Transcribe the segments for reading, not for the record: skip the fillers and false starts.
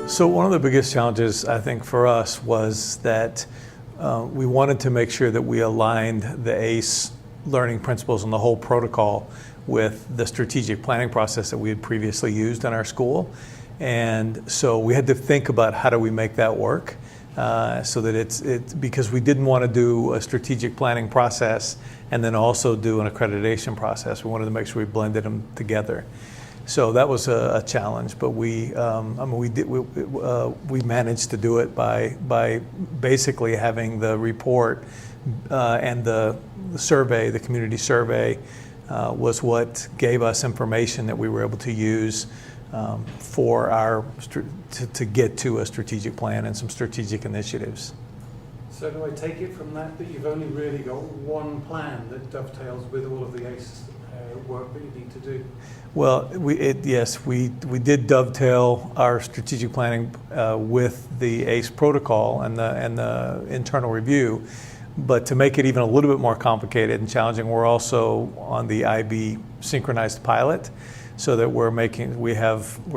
So one of the biggest challenges, I think, for us was that we wanted to make sure that we aligned the ACE learning principles and the whole protocol with the strategic planning process that we had previously used in our school. And so we had to think about how do we make that work so that it's because we didn't want to do a strategic planning process and then also do an accreditation process. We wanted to make sure we blended them together. So that was a challenge, but we managed to do it by basically having the report and the survey, the community survey, was what gave us information that we were able to use for to get to a strategic plan and some strategic initiatives. So do I take it from that you've only really got one plan that dovetails with all of the ACE work that you need to do? Well, yes, we did dovetail our strategic planning with the ACE protocol and the internal review, but to make it even a little bit more complicated and challenging, we're also on the IB synchronized pilot, so that we're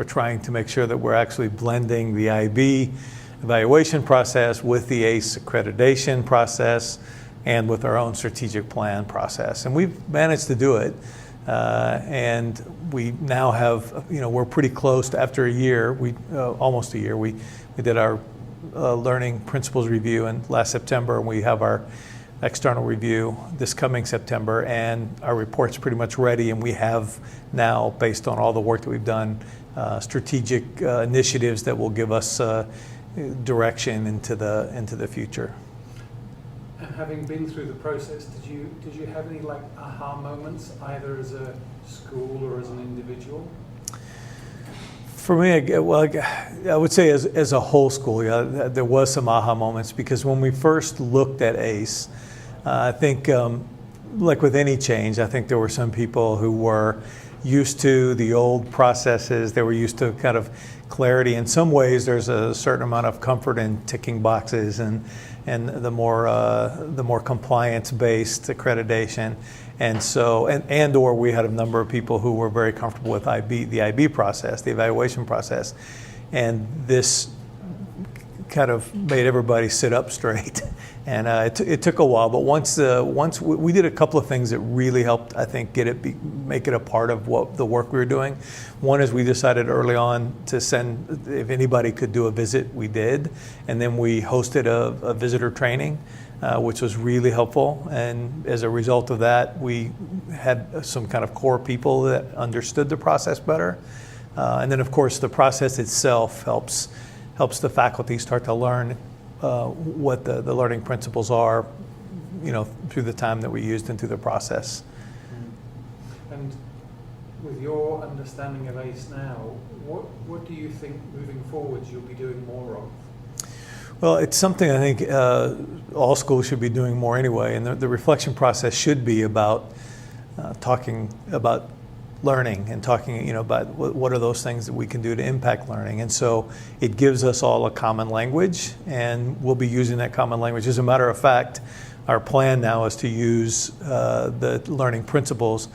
trying to make sure that we're actually blending the IB evaluation process with the ACE accreditation process and with our own strategic plan process, and we've managed to do it. And we now have, we're pretty close to, after a year, almost a year, we did our learning principles review in last September, and we have our external review this coming September, and our report's pretty much ready, and we have now, based on all the work that we've done, strategic initiatives that will give us direction into the future. And having been through the process, did you have any aha moments, either as a school or as an individual? For me, I would say as a whole school, yeah, there was some aha moments, because when we first looked at ACE, I think, like with any change, I think there were some people who were used to the old processes. They were used to kind of clarity. In some ways, there's a certain amount of comfort in ticking boxes and the more compliance-based accreditation, and or we had a number of people who were very comfortable with the IB process, the evaluation process, and this kind of made everybody sit up straight. And it took a while, but once we did a couple of things that really helped, I think, make it a part of the work we were doing. One is we decided early on to send, if anybody could do a visit, we did, and then we hosted a visitor training, which was really helpful. And as a result of that, we had some kind of core people that understood the process better. And then, of course, the process itself helps the faculty start to learn what the learning principles are, through the time that we used and through the process. And with your understanding of ACE now, what do you think moving forwards you'll be doing more of? Well, it's something I think all schools should be doing more anyway, and the reflection process should be about talking about learning and talking, about what are those things that we can do to impact learning. And so it gives us all a common language, and we'll be using that common language. As a matter of fact, our plan now is to use the learning principles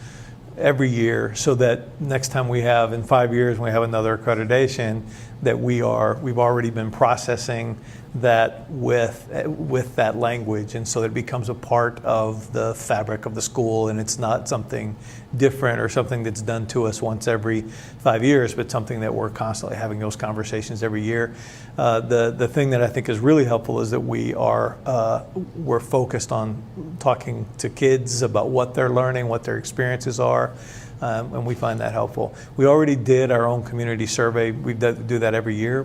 every year, so that next time in 5 years, when we have another accreditation, that we've already been processing that with that language, and so that it becomes a part of the fabric of the school, and it's not something different or something that's done to us once every 5 years, but something that we're constantly having those conversations every year. The thing that I think is really helpful is that we're focused on talking to kids about what they're learning, what their experiences are. And we find that helpful. We already did our own community survey. We do that every year,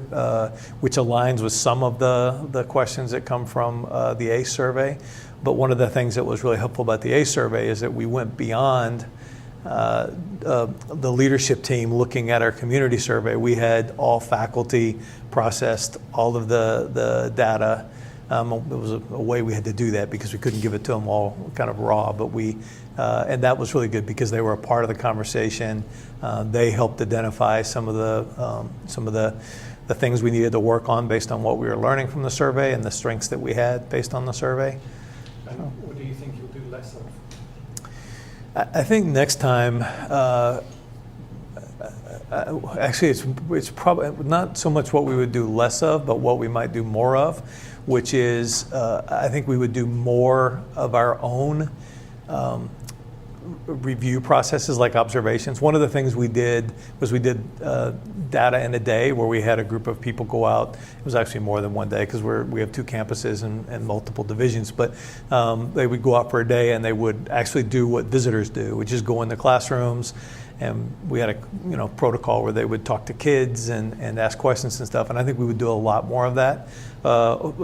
which aligns with some of the questions that come from the ACE survey. But one of the things that was really helpful about the ACE survey is that we went beyond the leadership team looking at our community survey. We had all faculty processed all of the data. It was a way we had to do that because we couldn't give it to them all kind of raw, but and that was really good because they were a part of the conversation. They helped identify some of the things we needed to work on based on what we were learning from the survey and the strengths that we had based on the survey. And what do you think you'll do less of? I think next time, actually, it's probably not so much what we would do less of, but what we might do more of, which is I think we would do more of our own review processes like observations. One of the things we did was we did data in a day where we had a group of people go out. It was actually more than one day because we have 2 campuses and multiple divisions, but they would go out for a day and they would actually do what visitors do, which is go in the classrooms. And we had a protocol where they would talk to kids and ask questions and stuff. And I think we would do a lot more of that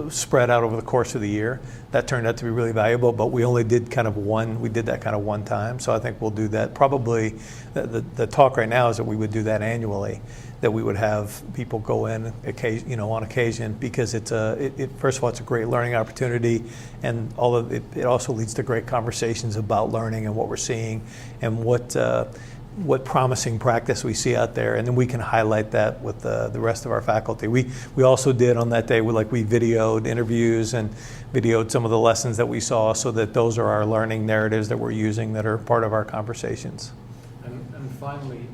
spread out over the course of the year. That turned out to be really valuable, but we only did we did that kind of one time. So I think we'll do that. Probably the talk right now is that we would do that annually, that we would have people go in on occasion, because first of all, it's a great learning opportunity, and it also leads to great conversations about learning and what we're seeing and what promising practice we see out there, and then we can highlight that with the rest of our faculty. We also did on that day, we videoed interviews and videoed some of the lessons that we saw, so that those are our learning narratives that we're using that are part of our conversations. And finally,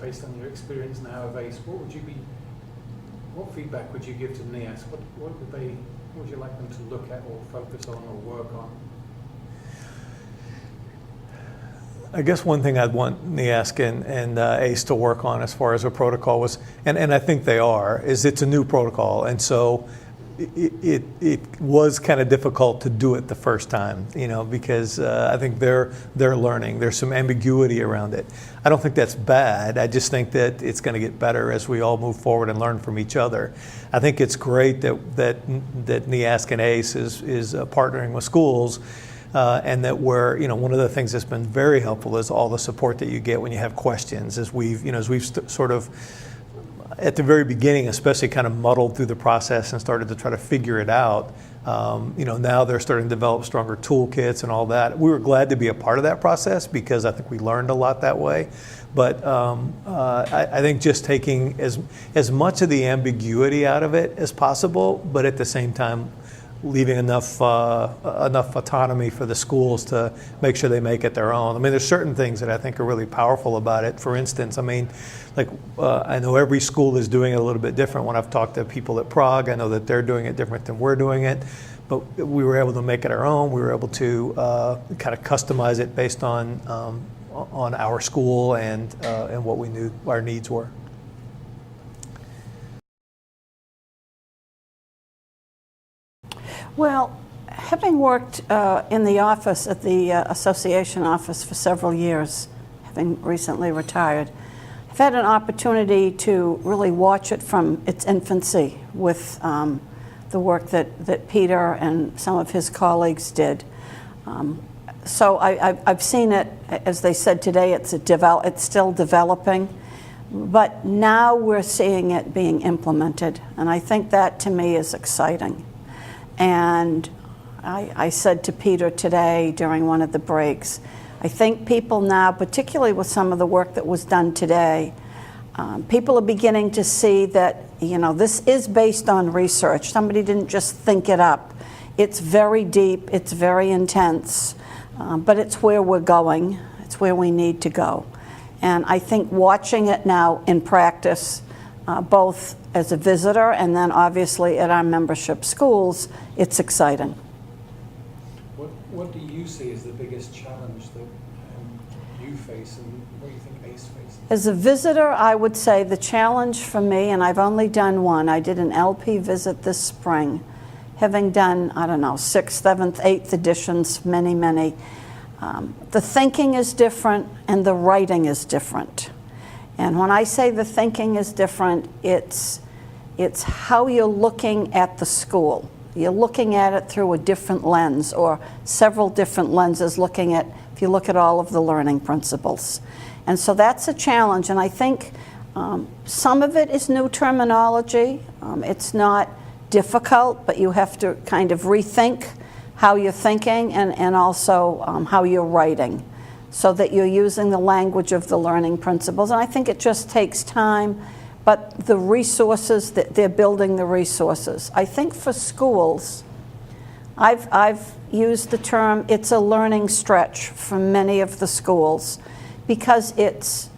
based on your experience now of ACE, what feedback would you give to NEASC? What would you like them to look at or focus on or work on? I guess one thing I'd want NEASC and ACE to work on as far as a protocol was, and I think they are, is it's a new protocol, and so it was kind of difficult to do it the first time, because I think they're learning. There's some ambiguity around it. I don't think that's bad. I just think that it's going to get better as we all move forward and learn from each other. I think it's great that NEASC and ACE is partnering with schools. And that one of the things that's been very helpful is all the support that you get when you have questions. As we've sort of, at the very beginning, especially kind of muddled through the process and started to try to figure it out. Now they're starting to develop stronger toolkits and all that. We were glad to be a part of that process because I think we learned a lot that way. But I think just taking as much of the ambiguity out of it as possible, but at the same time, leaving enough autonomy for the schools to make sure they make it their own. I mean, there's certain things that I think are really powerful about it. For instance, I know every school is doing it a little bit different. When I've talked to people at Prague, I know that they're doing it different than we're doing it. But we were able to make it our own. We were able to kind of customize it based on our school and what we knew our needs were. Well, having worked in the office at the association office for several years, having recently retired, I've had an opportunity to really watch it from its infancy with the work that Peter and some of his colleagues did. So I've seen it, as they said today, it's still developing, but now we're seeing it being implemented, and I think that to me is exciting. And I said to Peter today during one of the breaks, I think people now, particularly with some of the work that was done today, people are beginning to see that, this is based on research. Somebody didn't just think it up. It's very deep, it's very intense, but it's where we're going. It's where we need to go. And I think watching it now in practice, both as a visitor and then obviously at our membership schools, it's exciting. What do you see as the biggest challenge that you face, and what do you think ACE faces? As a visitor, I would say the challenge for me, and I've only done one, I did an LP visit this spring, having done, 6th, 7th, 8th editions, many. The thinking is different and the writing is different. And when I say the thinking is different, it's how you're looking at the school. You're looking at it through a different lens, or several different lenses, if you look at all of the learning principles. And so that's a challenge, and I think some of it is new terminology. It's not difficult, but you have to kind of rethink how you're thinking and also how you're writing, so that you're using the language of the learning principles. And I think it just takes time, but the resources, that they're building the resources. I think for schools, I've used the term, it's a learning stretch for many of the schools because it's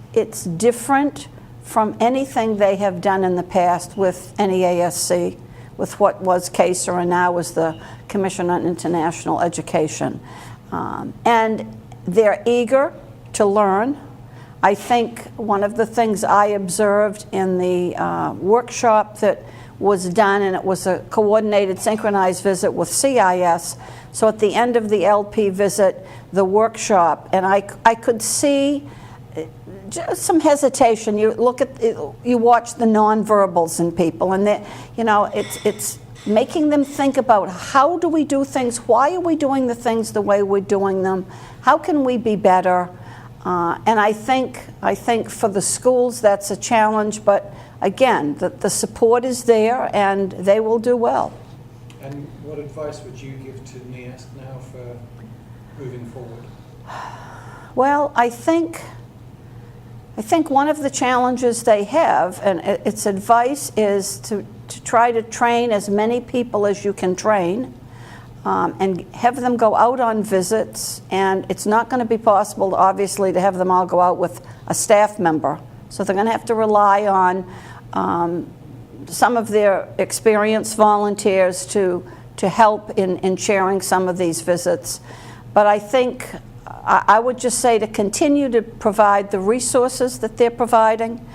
different from anything they have done in the past with NEASC, with what was CASER and now is the Commission on International Education. And they're eager to learn. I think one of the things I observed in the workshop that was done, and it was a coordinated, synchronized visit with CIS, so at the end of the LP visit, the workshop, and I could see just some hesitation. You look at, you watch the nonverbals in people, and it's making them think about how do we do things, why are we doing the things the way we're doing them, how can we be better, and I think for the schools that's a challenge, but again, the support is there and they will do well. And what advice would you give to NEASC now for moving forward? Well, I think one of the challenges they have, and its advice is to try to train as many people as you can train, and have them go out on visits. And it's not going to be possible, obviously, to have them all go out with a staff member. So they're going to have to rely on some of their experienced volunteers to help in chairing some of these visits. But I think I would just say to continue to provide the resources that they're providing.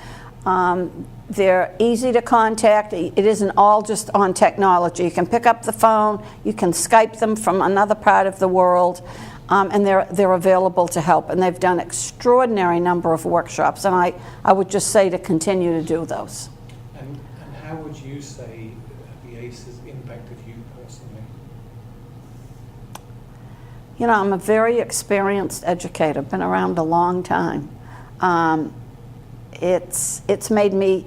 They're easy to contact. It isn't all just on technology. You can pick up the phone, you can Skype them from another part of the world, and they're available to help. And they've done extraordinary number of workshops, and I would just say to continue to do those. And how would you say the ACE has impacted you personally? You know, I'm a very experienced educator, been around a long time. It's made me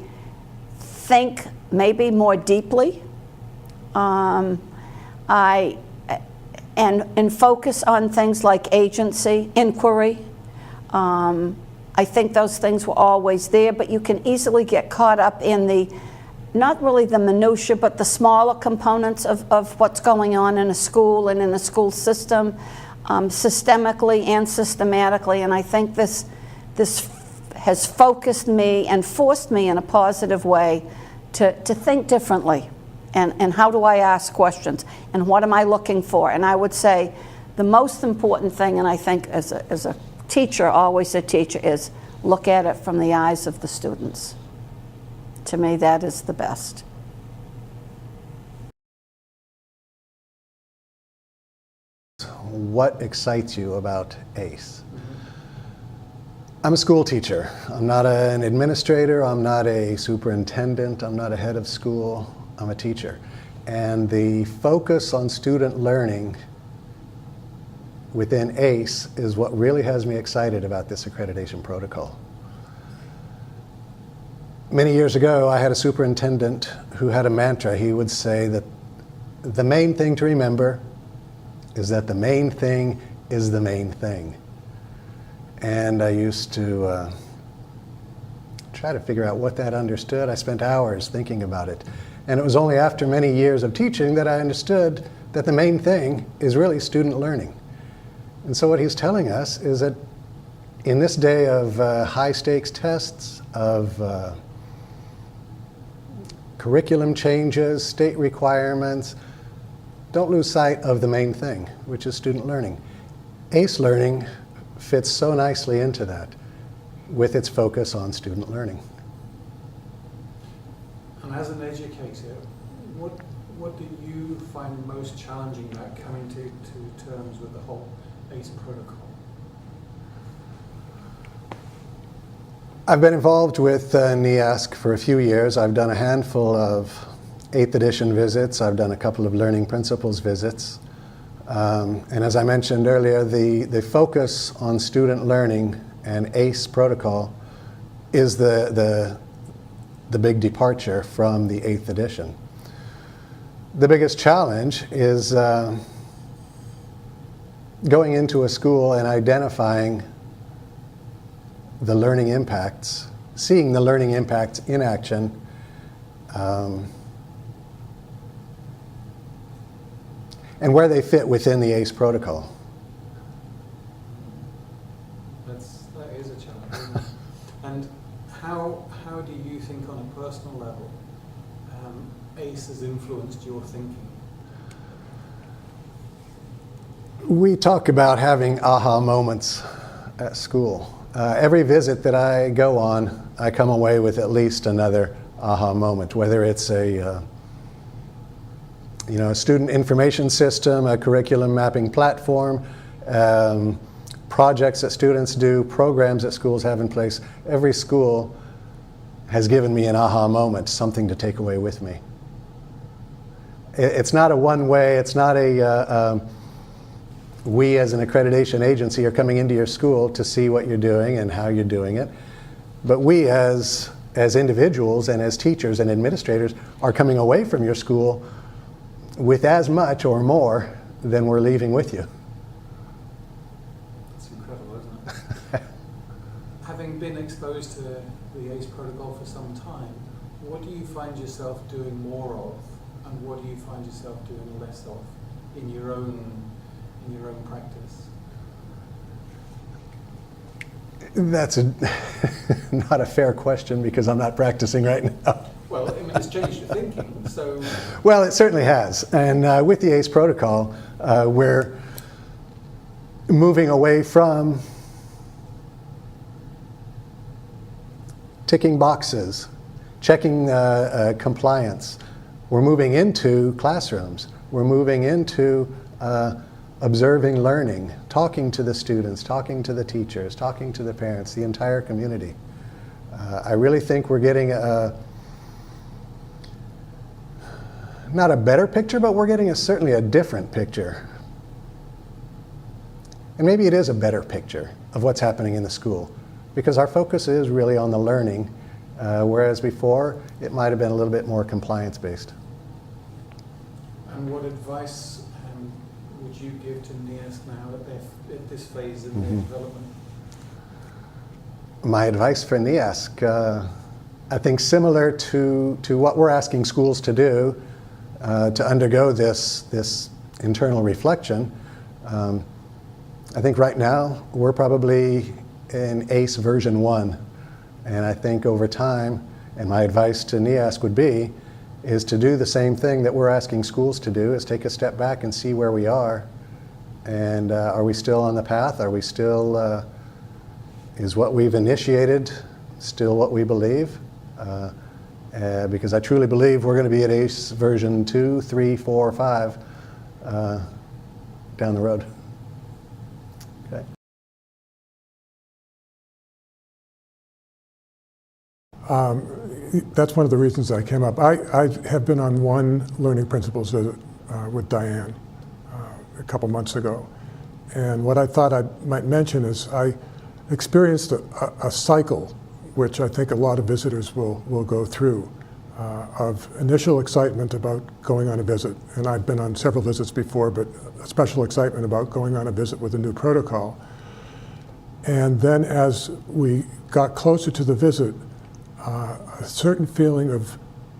think maybe more deeply. And focus on things like agency, inquiry. I think those things were always there, but you can easily get caught up in not really the minutia, but the smaller components of what's going on in a school and in a school system, systemically and systematically. And I think this has focused me and forced me in a positive way to think differently. And how do I ask questions? And what am I looking for? And I would say the most important thing, and I think as a teacher, always a teacher, is look at it from the eyes of the students. To me, that is the best. What excites you about ACE? I'm a school teacher. I'm not an administrator. I'm not a superintendent. I'm not a head of school. I'm a teacher. And the focus on student learning within ACE is what really has me excited about this accreditation protocol. Many years ago, I had a superintendent who had a mantra. He would say that the main thing to remember is that the main thing is the main thing. And I used to try to figure out what that understood. I spent hours thinking about it. And it was only after many years of teaching that I understood that the main thing is really student learning. And so what he's telling us is that in this day of high stakes tests, of curriculum changes, state requirements, don't lose sight of the main thing, which is student learning. ACE learning fits so nicely into that with its focus on student learning. And as an educator, what do you find most challenging about coming to terms with the whole ACE protocol? I've been involved with NEASC for a few years. I've done a handful of 8th edition visits. I've done a couple of learning principles visits. And as I mentioned earlier, the focus on student learning and ACE protocol is the big departure from the 8th edition. The biggest challenge is going into a school and identifying the learning impacts, seeing the learning impacts in action, and and where they fit within the ACE protocol. That is a challenge, isn't it? And how do you think on a personal level ACE has influenced your thinking? We talk about having aha moments at school. Every visit that I go on, I come away with at least another aha moment, whether it's a student information system, a curriculum mapping platform, projects that students do, programs that schools have in place. Every school has given me an aha moment, something to take away with me. It's not a one-way, it's not we as an accreditation agency are coming into your school to see what you're doing and how you're doing it. But we as individuals and as teachers and administrators are coming away from your school with as much or more than we're leaving with you. It's incredible, isn't it? Having been exposed to the ACE protocol for some time, what do you find yourself doing more of, and what do you find yourself doing less of in your own practice? That's not a fair question because I'm not practicing right now. Well, I mean, it's changed your thinking, so... Well, it certainly has. And with the ACE protocol, we're moving away from ticking boxes, checking compliance. We're moving into classrooms. We're moving into observing learning, talking to the students, talking to the teachers, talking to the parents, the entire community. I really think we're getting not a better picture, but we're getting certainly a different picture. And maybe it is a better picture of what's happening in the school, because our focus is really on the learning, whereas before it might have been a little bit more compliance-based. And what advice would you give to NEASC now at this phase in their development? My advice for NEASC, I think similar to what we're asking schools to do, to undergo this internal reflection. I think right now we're probably in ACE version 1, and I think over time, and my advice to NEASC would be, is to do the same thing that we're asking schools to do, is take a step back and see where we are, and are we still on the path? Are we still, is what we've initiated still what we believe? Because I truly believe we're going to be at ACE version 2, 3, 4, 5 down the road. Okay. That's one of the reasons I came up. I have been on one learning principles visit with Diane a couple months ago. And what I thought I might mention is I experienced a cycle, which I think a lot of visitors will go through, of initial excitement about going on a visit. And I've been on several visits before, but a special excitement about going on a visit with a new protocol. And then as we got closer to the visit, a certain feeling of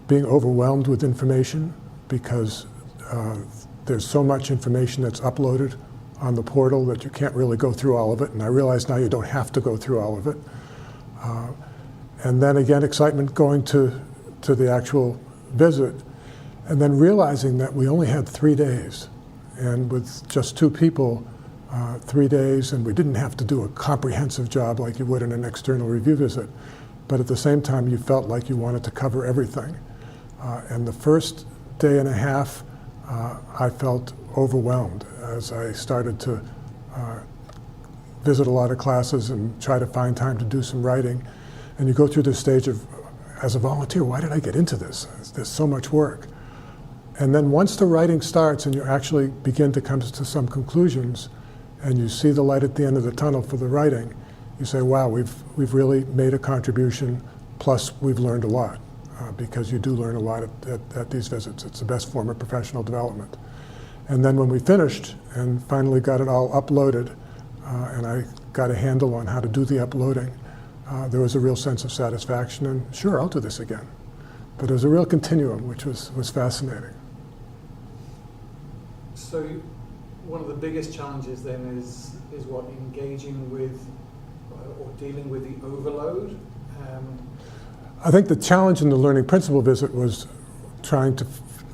being overwhelmed with information, because there's so much information that's uploaded on the portal that you can't really go through all of it. And I realize now you don't have to go through all of it. And then again, excitement going to the actual visit, and then realizing that we only had 3 days, and with just 2 people, 3 days, and we didn't have to do a comprehensive job like you would in an external review visit. But at the same time, you felt like you wanted to cover everything. And the first day and a half, I felt overwhelmed as I started to visit a lot of classes and try to find time to do some writing. And you go through this stage of, as a volunteer, why did I get into this? There's so much work. And then once the writing starts and you actually begin to come to some conclusions and you see the light at the end of the tunnel for the writing, you say, wow, we've really made a contribution, plus we've learned a lot, because you do learn a lot at these visits. It's the best form of professional development. And then when we finished and finally got it all uploaded, and I got a handle on how to do the uploading, there was a real sense of satisfaction, and sure, I'll do this again. But it was a real continuum, which was fascinating. So one of the biggest challenges then is what, engaging with or dealing with the overload? I think the challenge in the learning principle visit was trying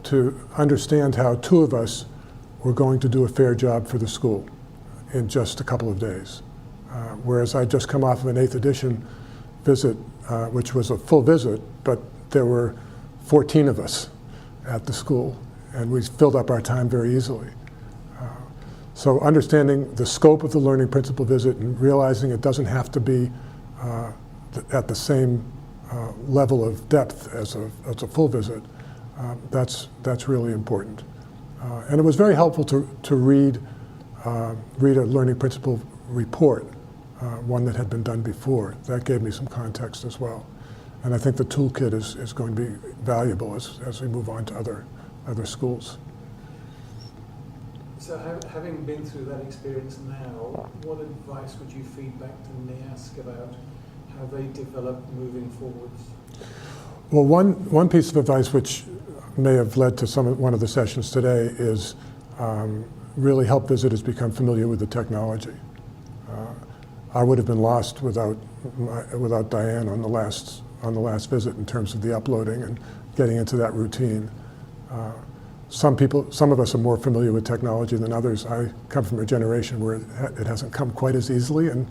to understand how two of us were going to do a fair job for the school in just a couple of days. Whereas I'd just come off of an 8th edition visit, which was a full visit, but there were 14 of us at the school, and we filled up our time very easily. So understanding the scope of the learning principle visit and realizing it doesn't have to be at the same level of depth as a full visit, that's really important. And it was very helpful to read a learning principle report, one that had been done before. That gave me some context as well. And I think the toolkit is going to be valuable as we move on to other schools. So having been through that experience now, what advice would you feed back to NEASC about how they develop moving forwards? Well, one piece of advice which may have led to one of the sessions today is really help visitors become familiar with the technology. I would have been lost without Diane on the last visit in terms of the uploading and getting into that routine. Some of us are more familiar with technology than others. I come from a generation where it hasn't come quite as easily, and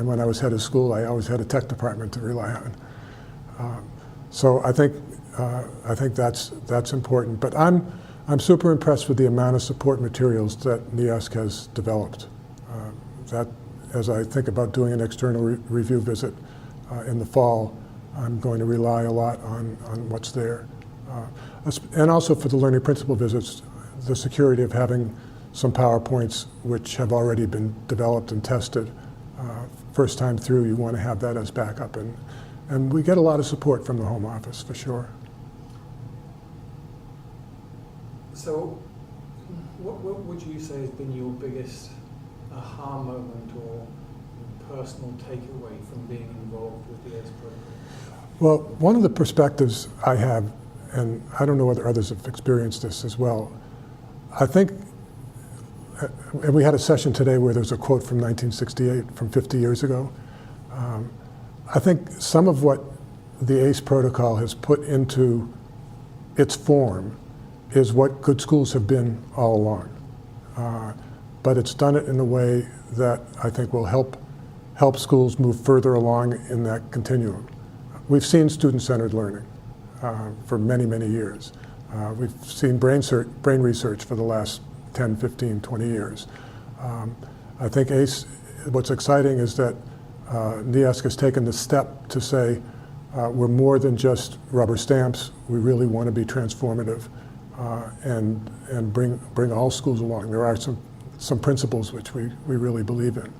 when I was head of school, I always had a tech department to rely on. So I think that's important. But I'm super impressed with the amount of support materials that NEASC has developed. That, as I think about doing an external review visit in the fall, I'm going to rely a lot on what's there. And also for the learning principle visits, the security of having some PowerPoints which have already been developed and tested. First time through, you want to have that as backup. And we get a lot of support from the Home Office, for sure. So what would you say has been your biggest aha moment or personal takeaway from being involved with the ACE program? Well, one of the perspectives I have, and I don't know whether others have experienced this as well, I think, and we had a session today where there was a quote from 1968, from 50 years ago. I think some of what the ACE protocol has put into its form is what good schools have been all along. But it's done it in a way that I think will help schools move further along in that continuum. We've seen student-centered learning for many, many years. We've seen brain research for the last 10, 15, 20 years. I think ACE, what's exciting is that NEASC has taken the step to say we're more than just rubber stamps. We really want to be transformative and bring all schools along. There are some principles which we really believe in.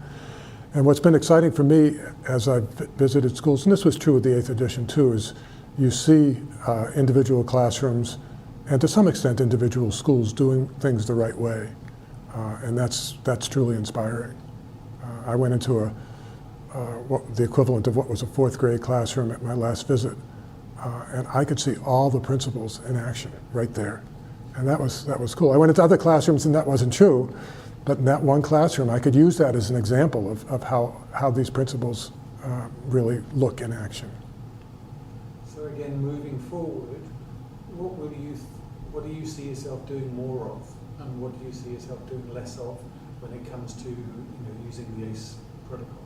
And what's been exciting for me as I've visited schools, and this was true with the 8th edition too, is you see individual classrooms and to some extent individual schools doing things the right way. And that's truly inspiring. I went into the equivalent of what was a 4th grade classroom at my last visit, and I could see all the principles in action right there. And that was cool. I went into other classrooms and that wasn't true, but in that one classroom I could use that as an example of how these principles really look in action. So again, moving forward, what do you see yourself doing more of, and what do you see yourself doing less of when it comes to using the ACE protocol?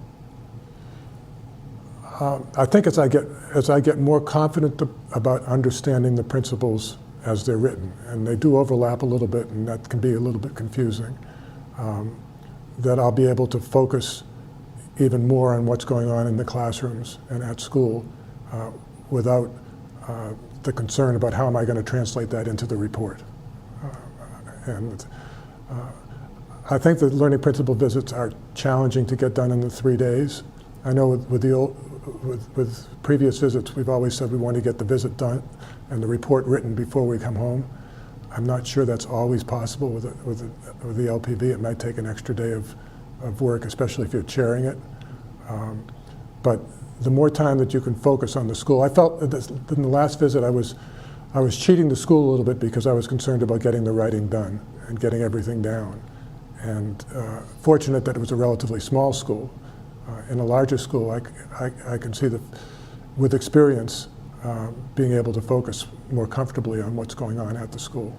I think as I get more confident about understanding the principles as they're written, and they do overlap a little bit, and that can be a little bit confusing, that I'll be able to focus even more on what's going on in the classrooms and at school without the concern about how am I going to translate that into the report. I think the learning principle visits are challenging to get done in the 3 days. I know with previous visits, we've always said we want to get the visit done and the report written before we come home. I'm not sure that's always possible with the LPV. It might take an extra day of work, especially if you're chairing it. But the more time that you can focus on the school. I felt that in the last visit I I was cheating the school a little bit because I was concerned about getting the writing done and getting everything down. And fortunate that it was a relatively small school. In a larger school, I can see that with experience, being able to focus more comfortably on what's going on at the school.